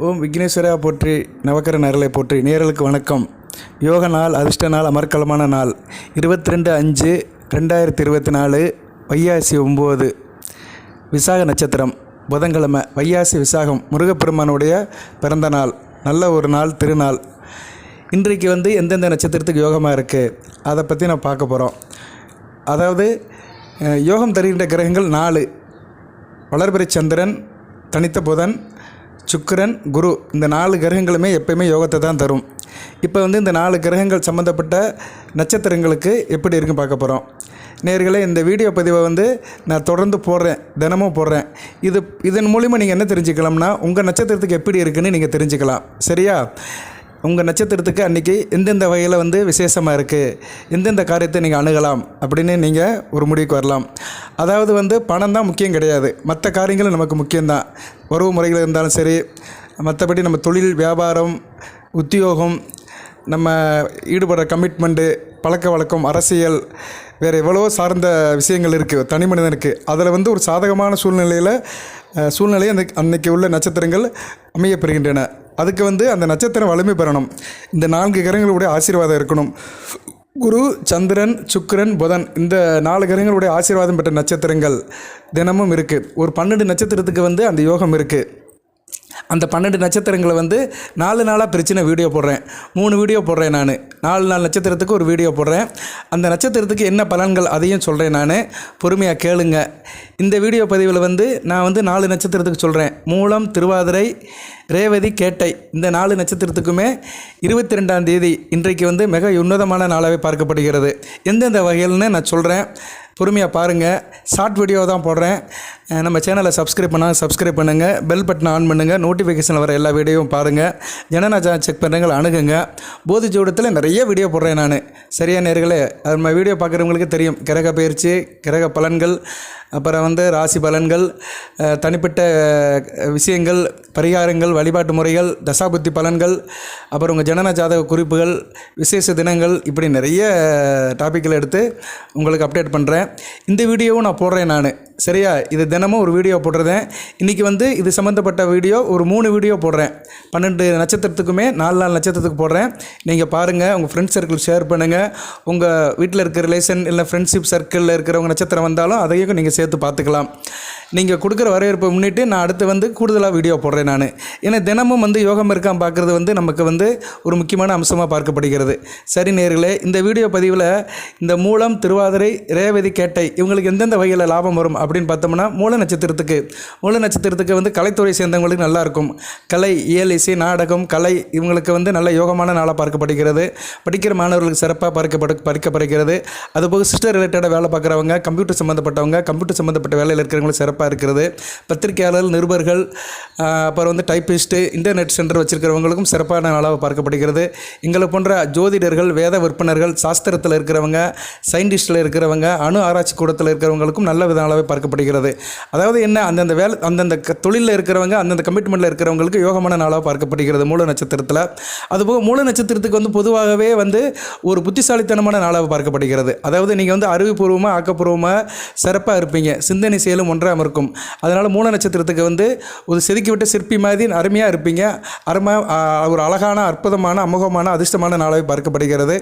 ஓம் விக்னேஸ்வரா போற்றி, நவக்கர நரலை போற்றி. நேயர்களுக்கு வணக்கம். யோக நாள், அதிர்ஷ்ட நாள், அமர்க்கலமான நாள் 22/5/2024 வைகாசி 9 விசாக நட்சத்திரம் புதன்கிழமை. வைகாசி விசாகம் முருகப்பெருமானுடைய பிறந்த நாள். நல்ல ஒரு நாள், திருநாள். இன்றைக்கு எந்தெந்த நட்சத்திரத்துக்கு யோகமாக இருக்குது அதை பற்றி நான் பார்க்க போகிறோம். அதாவது யோகம் தருகின்ற கிரகங்கள் 4: வளர்பிறை சந்திரன், தனித்த புதன், சுக்கிரன், குரு. இந்த 4 கிரகங்களுமே எப்பயுமே யோகத்தை தான் தரும். இப்போ இந்த 4 கிரகங்கள் சம்மந்தப்பட்ட நட்சத்திரங்களுக்கு எப்படி இருக்குன்னு பார்க்க போகிறோம். நேயர்களே, இந்த வீடியோ பதிவை நான் தொடர்ந்து போடுறேன், தினமும் போடுறேன். இதன் மூலிமா நீங்கள் என்ன தெரிஞ்சுக்கலாம்னா, உங்கள் நட்சத்திரத்துக்கு எப்படி இருக்குன்னு நீங்கள் தெரிஞ்சுக்கலாம். சரியா? உங்கள் நட்சத்திரத்துக்கு அன்றைக்கி எந்தெந்த வகையில் விசேஷமாக இருக்குது, எந்தெந்த காரியத்தை நீங்கள் அணுகலாம் அப்படின்னு நீங்கள் ஒரு முடிவுக்கு வரலாம். அதாவது பணம் தான் முக்கியம் கிடையாது, மற்ற காரியங்களும் நமக்கு முக்கியம்தான். உறவு முறைகள் இருந்தாலும் சரி, மற்றபடி நம்ம தொழில், வியாபாரம், உத்தியோகம், நம்ம ஈடுபடுற கமிட்மெண்ட்டு, பழக்க வழக்கம், அரசியல், வேறு எவ்வளோ சார்ந்த விஷயங்கள் இருக்குது தனி மனிதனுக்கு. அதில் ஒரு சாதகமான சூழ்நிலையை அன்றைக்கி உள்ள நட்சத்திரங்கள் அமையப்பெறுகின்றன. அதுக்கு அந்த நட்சத்திரம் வலிமை பெறணும். இந்த 4 கிரகங்களுடைய ஆசீர்வாதம் இருக்கணும். குரு, சந்திரன், சுக்கிரன், புதன், இந்த 4 கிரகங்களுடைய ஆசீர்வாதம் பெற்ற நட்சத்திரங்கள் தினமும் இருக்குது. ஒரு 12 நட்சத்திரத்துக்கு அந்த யோகம் இருக்குது. அந்த 12 நட்சத்திரங்களை 4 நாளாக பிரித்து நான் வீடியோ போடுறேன். 3 வீடியோ போடுறேன். நான் 4 நட்சத்திரத்துக்கு ஒரு வீடியோ போடுறேன். அந்த நட்சத்திரத்துக்கு என்ன பலன்கள் அதையும் சொல்கிறேன். நான் பொறுமையாக கேளுங்க. இந்த வீடியோ பதிவில் நான் 4 நட்சத்திரத்துக்கு சொல்கிறேன். மூலம், திருவாதிரை, ரேவதி, கேட்டை. இந்த 4 நட்சத்திரத்துக்குமே 22ஆம் தேதி இன்றைக்கு மிக உன்னதமான நாளாகவே பார்க்கப்படுகிறது. எந்தெந்த வகையில்னு நான் சொல்கிறேன். பொறுமையாக பாருங்கள். ஷார்ட் வீடியோ தான் போடுறேன். நம்ம சேனலை சப்ஸ்கிரைப் பண்ணுங்கள். பெல் பட்டனை ஆன் பண்ணுங்கள். நோட்டிஃபிகேஷன் வர எல்லா வீடியோவும் பாருங்கள். ஜனநாயகம் செக் பண்ணுறவங்களை அணுகுங்க. போதி ஜோடத்தில் நிறைய வீடியோ போடுறேன் நான். சரியா நேயர்களே? அது நம்ம வீடியோ பார்க்குறவங்களுக்கு தெரியும். கிரக பயிற்சி, கிரக பலன்கள், அப்புறம் ராசி பலன்கள், தனிப்பட்ட விஷயங்கள், பரிகாரங்கள், வழிபாட்டு முறைகள், தசாபுத்தி பலன்கள், அப்புறம் உங்கள் ஜனன ஜாதக குறிப்புகள், விசேஷ தினங்கள், இப்படி நிறைய டாப்பிக்கில் எடுத்து உங்களுக்கு அப்டேட் பண்ணுறேன். இந்த வீடியோவும் நான் போடுறேன் நான். சரியா? இது தினமும் ஒரு வீடியோ போடுறேன். இன்றைக்கி இது சம்மந்தப்பட்ட வீடியோ ஒரு 3 வீடியோ போடுறேன். 12 நட்சத்திரத்துக்குமே 4 நட்சத்திரத்துக்கு போடுறேன். நீங்கள் பாருங்கள். உங்கள் ஃப்ரெண்ட்ஸ் சர்க்கிள் ஷேர் பண்ணுங்கள். உங்கள் வீட்டில் இருக்கிற ரிலேஷன் இல்லை ஃப்ரெண்ட்ஷிப் சர்க்கிளில் இருக்கிறவங்க நட்சத்திரம் வந்தாலும் அதையும் நீங்கள் சேர்த்து பார்த்துக்கலாம். நீங்கள் கொடுக்குற வரவேற்பை முன்னிட்டு நான் அடுத்து கூடுதலாக வீடியோ போடுறேன் நான். ஏன்னா தினமும் யோகம் இருக்கான்னு பார்க்குறது நமக்கு ஒரு முக்கியமான அம்சமாக பார்க்கப்படுகிறது. சரி நேயர்களே, இந்த வீடியோ பதிவில் இந்த மூலம், திருவாதிரை, ரேவதி, கேட்டை இவங்களுக்கு எந்தெந்த வகையில் லாபம் வரும் அப்படின்னு பார்த்தோம்னா, மூல நட்சத்திரத்துக்கு கலைத்துறை சேர்ந்தவங்களுக்கு நல்லாயிருக்கும். கலை, இயல், இசை, நாடகம், கலை இவங்களுக்கு நல்ல யோகமான நாளாக பார்க்கப்படுகிறது. படிக்கிற மாணவர்களுக்கு சிறப்பாக பார்க்கப்படுகிறது. அதுபோக சிஸ்டர் ரிலேட்டடாக வேலை பார்க்குறவங்க, கம்ப்யூட்டர் சம்மந்தப்பட்ட வேலையில் இருக்கிறவங்களுக்கு சிறப்பாக இருக்கிறது. பத்திரிகையாளர்கள், நிருபர்கள், அப்புறம் டைப்பிஸ்ட்டு, இன்டர்நெட் சென்டர் வச்சுருக்கிறவங்களுக்கும் சிறப்பான நாளாக பார்க்கப்படுகிறது. எங்களை போன்ற ஜோதிடர்கள், வேத விற்பனர்கள், சாஸ்திரத்தில் இருக்கிறவங்க, சயின்டிஸ்டில் இருக்கிறவங்க, அணு ஆராய்ச்சி கூடத்தில் இருக்கிறவங்களுக்கும் நல்ல விதமாகவே பார்க்கப்படுகிறது. அதாவது என்ன, அந்தந்த தொழிலில் இருக்கிறவங்க, அந்தந்த கமிட்மெண்ட்டில் இருக்கிறவங்களுக்கு யோகமான நாளாக பார்க்கப்படுகிறது மூல நட்சத்திரத்தில். அதுபோக மூல நட்சத்திரத்துக்கு பொதுவாகவே ஒரு புத்திசாலித்தனமான நாளாக பார்க்கப்படுகிறது. அதாவது நீங்கள் அறிவுபூர்வமாக, ஆக்கப்பூர்வமாக சிறப்பாக இருப்பீங்க. சிந்தனை செயலும் ஒன்றாக இருக்கும். அதனால் மூல நட்சத்திரத்துக்கு ஒரு செதுக்கிவிட்ட சிற்பி மாதிரி அருமையாக இருப்பீங்க. ஒரு அழகான, அற்புதமான, அமோகமான, அதிர்ஷ்டமான நாளாக பார்க்கப்படுகிறது.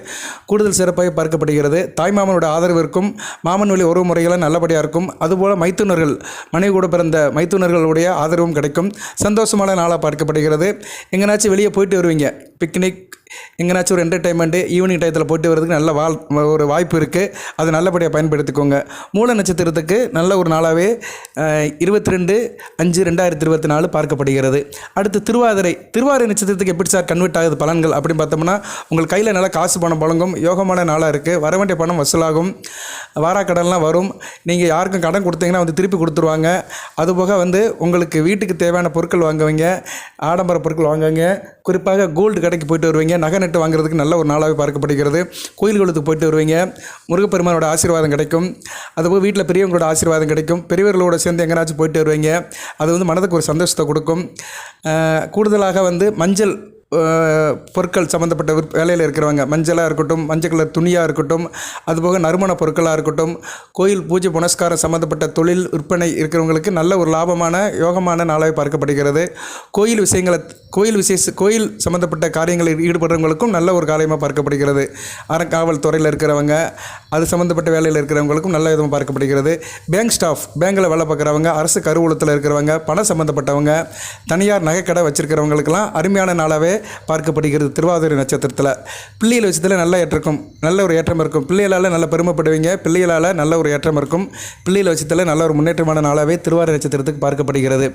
கூடுதல் சிறப்பாக பார்க்கப்படுகிறது. தாய்மாமனோட ஆதரவு இருக்கும். மாமன் வழி உறவு முறைகளும் நல்லபடியாக இருக்கும். அதுபோல் மைத்துனர்கள், மனைவி கூட பிறந்த மைத்துனர்களுடைய ஆதரவும் கிடைக்கும். சந்தோஷமான நாளாக பார்க்கப்படுகிறது. எங்கேனாச்சும் வெளியே போயிட்டு வருவீங்க, பிக்னிக், எங்கேனாச்சும் ஒரு என்டர்டைன்மெண்ட்டு, ஈவினிங் டயத்தில் போயிட்டு வரதுக்கு நல்ல ஒரு வாய்ப்பு இருக்குது. அதை நல்லபடியாக பயன்படுத்திக்கோங்க. மூல நட்சத்திரத்துக்கு நல்ல ஒரு நாளாகவே 22/5/2024 பார்க்கப்படுகிறது. அடுத்து திருவாதிரை நட்சத்திரத்துக்கு எப்படி சார் கன்வெர்ட் ஆகுது பலன்கள் அப்படின்னு பார்த்தோம்னா, உங்கள் கையில் நல்லா காசு பணம் புழங்கும். யோகமான நாளாக இருக்குது. வர வேண்டிய பணம் வசூலாகும். வாராக்கடன்லாம் வரும். நீங்கள் யாருக்கும் கடன் கொடுத்தீங்கன்னா திருப்பி கொடுத்துருவாங்க. அதுபோக உங்களுக்கு வீட்டுக்கு தேவையான பொருட்கள் வாங்குவீங்க, ஆடம்பர பொருட்கள் வாங்குவீங்க. குறிப்பாக கோல்டு கடைக்கு போயிட்டு வருவீங்க. நகை நட்டு வாங்குறதுக்கு நல்ல ஒரு நாளாகவே பார்க்கப்படுகிறது. கோயில்களுக்கு போயிட்டு வருவீங்க. முருகப்பெருமானோட ஆசீர்வாதம் கிடைக்கும். அதுபோல் வீட்டில் பெரியவங்களோட ஆசீர்வாதம் கிடைக்கும். பெரியவர்களோட சேர்ந்து எங்கேனாச்சும் போயிட்டு வருவீங்க. அது மனதுக்கு ஒரு சந்தோஷத்தை கொடுக்கும். கூடுதலாக மஞ்சள் பொருட்கள் சம்மந்தப்பட்ட வேலையில் இருக்கிறவங்க, மஞ்சளாக இருக்கட்டும், மஞ்சள் கலர் துணியாக இருக்கட்டும், அதுபோக நறுமண பொருட்களாக இருக்கட்டும், கோயில் பூஜை புனஸ்காரம் சம்மந்தப்பட்ட தொழில் விற்பனை இருக்கிறவங்களுக்கு நல்ல ஒரு லாபமான யோகமான நாளாக பார்க்கப்படுகிறது. கோயில் சம்மந்தப்பட்ட காரியங்களில் ஈடுபடுறவங்களுக்கும் நல்ல ஒரு காரியமாக பார்க்கப்படுகிறது. அறங்காவல் துறையில் இருக்கிறவங்க, அது சம்மந்தப்பட்ட வேலையில் இருக்கிறவங்களுக்கும் நல்ல விதமாக பார்க்கப்படுகிறது. பேங்க் ஸ்டாஃப், பேங்கில் வேலை பார்க்குறவங்க, அரசு கருவூலத்தில் இருக்கிறவங்க, பணம் சம்மந்தப்பட்டவங்க, தனியார் நகைக்கடை வச்சுருக்கிறவங்களுக்கெல்லாம் அருமையான நாளாகவே பார்க்கப்படுகிறது. திருவாதிரை நட்சத்திரத்தில் பிள்ளைகள் விஷயத்தில் நல்ல ஒரு ஏற்றம் இருக்கும். பிள்ளைகளால் நல்ல பெருமைப்படுவீங்க. பிள்ளைகளால் நல்ல ஒரு ஏற்றம் இருக்கும். பிள்ளைகள் விஷயத்தில் நல்ல ஒரு முன்னேற்றமான நாளாகவே திருவாதிரை நட்சத்திரத்துக்கு பார்க்கப்படுகிறது.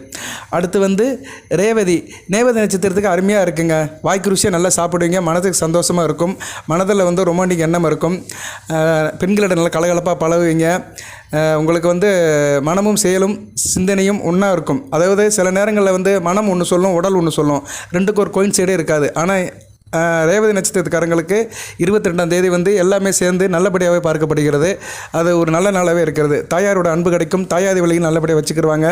அடுத்து ரேவதி நட்சத்திரத்துக்கு அருமையாக இருக்குங்க. வாய்க்கு ருசியாக நல்லா சாப்பிடுவீங்க. மனதுக்கு சந்தோஷமாக இருக்கும். மனதில் ரொமான்டிக் எண்ணம் இருக்கும். பெண்களிடம் நல்லா கலகலப்பாக பழகுவீங்க. உங்களுக்கு மனமும் செயலும் சிந்தனையும் ஒன்றா இருக்கும். அதாவது சில நேரங்களில் மனம் ஒன்று சொல்லும், உடல் ஒன்று சொல்லும். ரெண்டுக்கும் ஒரு கோயின்சைடே இருக்காது. ஆனால் ரேவதி நட்சத்திரக்காரங்களுக்கு 22ஆம் தேதி எல்லாமே சேர்ந்து நல்லபடியாகவே பார்க்கப்படுகிறது. அது ஒரு நல்ல நாளாகவே இருக்கிறது. தாயாரோட அன்பு கிடைக்கும். தாயாதி வழியில் நல்லபடியாக வச்சுக்கிடுவாங்க.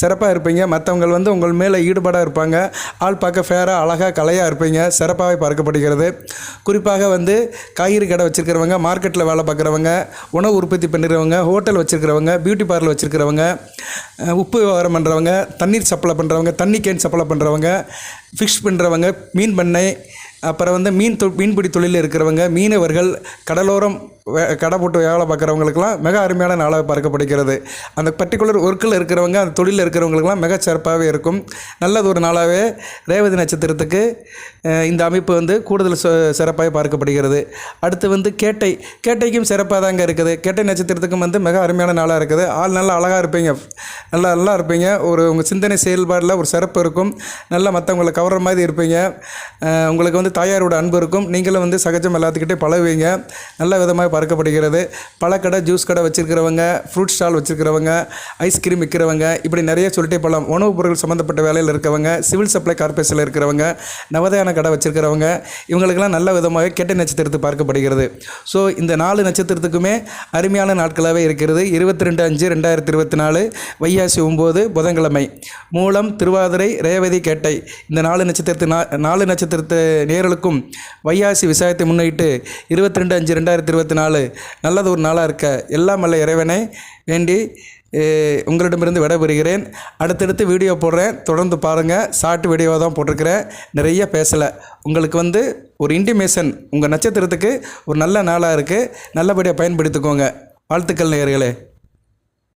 சிறப்பாக இருப்பீங்க. மற்றவங்க உங்கள் மேலே ஈடுபாடாக இருப்பாங்க. ஆள் பார்க்க ஃபேராக அழகாக கலையாக இருப்பீங்க. சிறப்பாகவே பார்க்கப்படுகிறது. குறிப்பாக காய்கறி கடை வச்சுருக்கிறவங்க, மார்க்கெட்டில் வேலை பார்க்குறவங்க, உணவு உற்பத்தி பண்ணுறவங்க, ஹோட்டல் வச்சுருக்கிறவங்க, பியூட்டி பார்லர் வச்சுருக்கிறவங்க, உப்பு வியாபாரம் பண்ணுறவங்க, தண்ணீர் சப்ளை பண்ணுறவங்க, தண்ணி கேன் சப்ளை பண்ணுறவங்க, ஃபிஷ் பண்ணுறவங்க, மீன் பண்ணை, அப்புறம் மீன்பிடி தொழிலில் இருக்கிறவங்க, மீனவர்கள், கடலோரம் கடை போட்டு வேலை பார்க்குறவங்களுக்கெல்லாம் மிக அருமையான நாளாக பார்க்கப்படுகிறது. அந்த பர்டிகுலர் ஒர்க்கில் இருக்கிறவங்க, அந்த தொழிலில் இருக்கிறவங்களுக்கெல்லாம் மிக சிறப்பாகவே இருக்கும். நல்லது ஒரு நாளாகவே ரேவதி நட்சத்திரத்துக்கு இந்த அமைப்பு கூடுதல் சிறப்பாக பார்க்கப்படுகிறது. அடுத்து கேட்டைக்கும் சிறப்பாக தாங்க இருக்குது. கேட்டை நட்சத்திரத்துக்கும் மிக அருமையான நாளாக இருக்குது. ஆள் நல்லா அழகாக இருப்பீங்க. நல்லா இருப்பீங்க. உங்கள் சிந்தனை செயல்பாடில் ஒரு சிறப்பு இருக்கும். நல்லா மற்றவங்களை கவர்ற மாதிரி இருப்பீங்க. உங்களுக்கு தாயாரோட அன்பு இருக்கும். நீங்களும் சகஜம் எல்லாத்துக்கிட்டே பழகுவீங்க. நல்ல விதமாக பார்க்கப்படுகிறது. பழக்கடை, ஜூஸ் கடை வச்சுருக்கிறவங்க, ஃப்ரூட் ஸ்டால் வச்சுருக்கிறவங்க, ஐஸ்கிரீம் விற்கிறவங்க, இப்படி நிறைய சொல்லிட்டே போகலாம். உணவுப் பொருட்கள் சம்மந்தப்பட்ட வேலையில் இருக்கிறவங்க, சிவில் சப்ளை கார்பரேஷனில் இருக்கிறவங்க, நவதான கடை வச்சுருக்கிறவங்க, இவங்களுக்கெல்லாம் நல்ல விதமாக கேட்டை நட்சத்திரத்தை பார்க்கப்படுகிறது. ஸோ இந்த 4 நட்சத்திரத்துக்குமே அருமையான நாட்களாகவே இருக்கிறது. 22/5/2024 வைகாசி 9 புதன்கிழமை. மூலம், திருவாதிரை, ரேவதி, கேட்டை இந்த 4 நட்சத்திரத்து நேயர்களுக்கும் வைகாசி விசாயத்தை முன்னிட்டு 22/5/2024 நல்லது ஒரு நாளாக இருக்க எல்லாம் வல்ல இறைவனை வேண்டி உங்களிடமிருந்து விடைபெறுகிறேன். அடுத்தடுத்து வீடியோ போடுறேன், தொடர்ந்து பாருங்கள். ஷார்ட் வீடியோவாக தான் போட்டிருக்கிறேன், நிறைய பேசலை. உங்களுக்கு ஒரு இன்டிமேஷன், உங்கள் நட்சத்திரத்துக்கு ஒரு நல்ல நாளாக இருக்குது. நல்லபடியாக பயன்படுத்திக்கோங்க. வாழ்த்துக்கள் நேயர்களே.